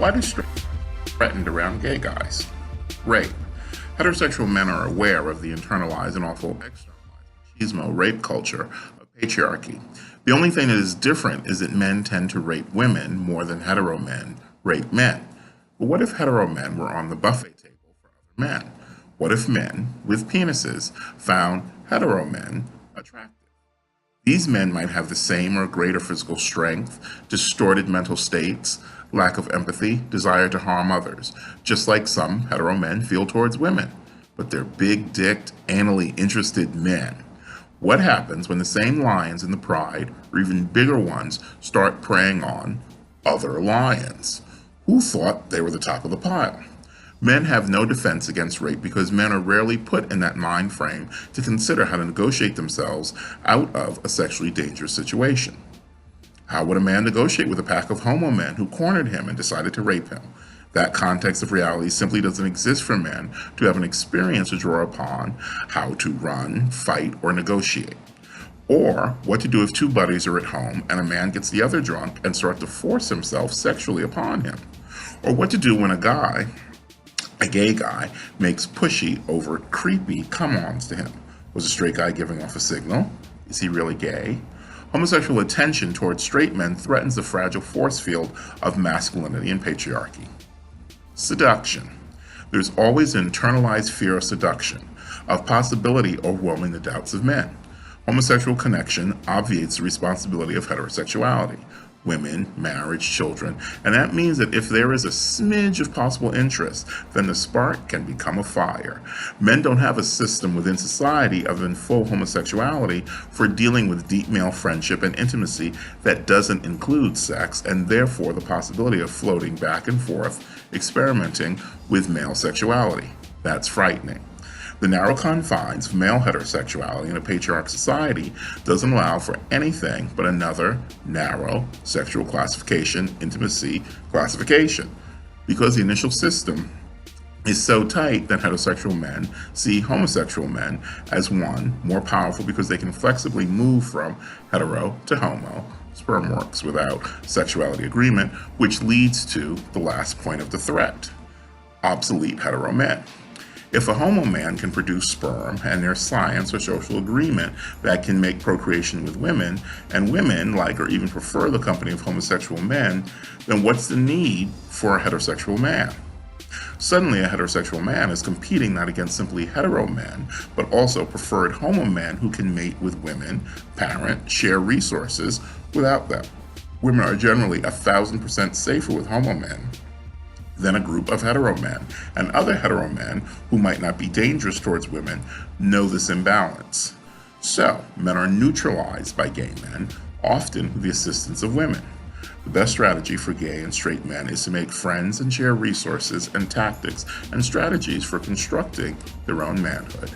Why do straight men threatened around gay guys? Rape. Heterosexual men are aware of the internalized and also externalized machismo rape culture of patriarchy. The only thing that is different is that men tend to rape women more than hetero men rape men. But what if hetero men were on the buffet table for other men? What if men with penises found hetero men attractive? These men might have the same or greater physical strength, distorted mental states, lack of empathy, desire to harm others, just like some hetero men feel towards women. But they're big-dicked, anally interested men. What happens when the same lions in the pride, or even bigger ones, start preying on other lions? Who thought they were the top of the pile? Men have no defense against rape because men are rarely put in that mind frame to consider how to negotiate themselves out of a sexually dangerous situation. How would a man negotiate with a pack of homo men who cornered him and decided to rape him? That context of reality simply doesn't exist for men to have an experience to draw upon how to run, fight, or negotiate. Or what to do if two buddies are at home and a man gets the other drunk and starts to force himself sexually upon him. Or what to do when a gay guy makes pushy, over creepy come-ons to him. Was a straight guy giving off a signal? Is he really gay? Homosexual attention towards straight men threatens the fragile force field of masculinity and patriarchy. Seduction. There's always an internalized fear of seduction, of possibility overwhelming the doubts of men. Homosexual connection obviates the responsibility of heterosexuality. Women, marriage, children, and that means that if there is a smidge of possible interest, then the spark can become a fire. Men don't have a system within society other than full homosexuality for dealing with deep male friendship and intimacy that doesn't include sex, and therefore the possibility of floating back and forth, experimenting with male sexuality. That's frightening. The narrow confines of male heterosexuality in a patriarchal society doesn't allow for anything but another narrow sexual classification, intimacy classification, because the initial system is so tight that heterosexual men see homosexual men as one, more powerful because they can flexibly move from hetero to homo. Sperm works without sexuality agreement, which leads to the last point of the threat: obsolete hetero men. If a homo man can produce sperm and there's science or social agreement that can make procreation with women, and women like or even prefer the company of homosexual men, then what's the need for a heterosexual man? Suddenly a heterosexual man is competing not against simply hetero men, but also preferred homo men who can mate with women, parent, share resources without them. Women are generally 1,000% safer with homo men than a group of hetero men, and other hetero men who might not be dangerous towards women know this imbalance. So, men are neutralized by gay men, often with the assistance of women. The best strategy for gay and straight men is to make friends and share resources and tactics and strategies for constructing their own manhood.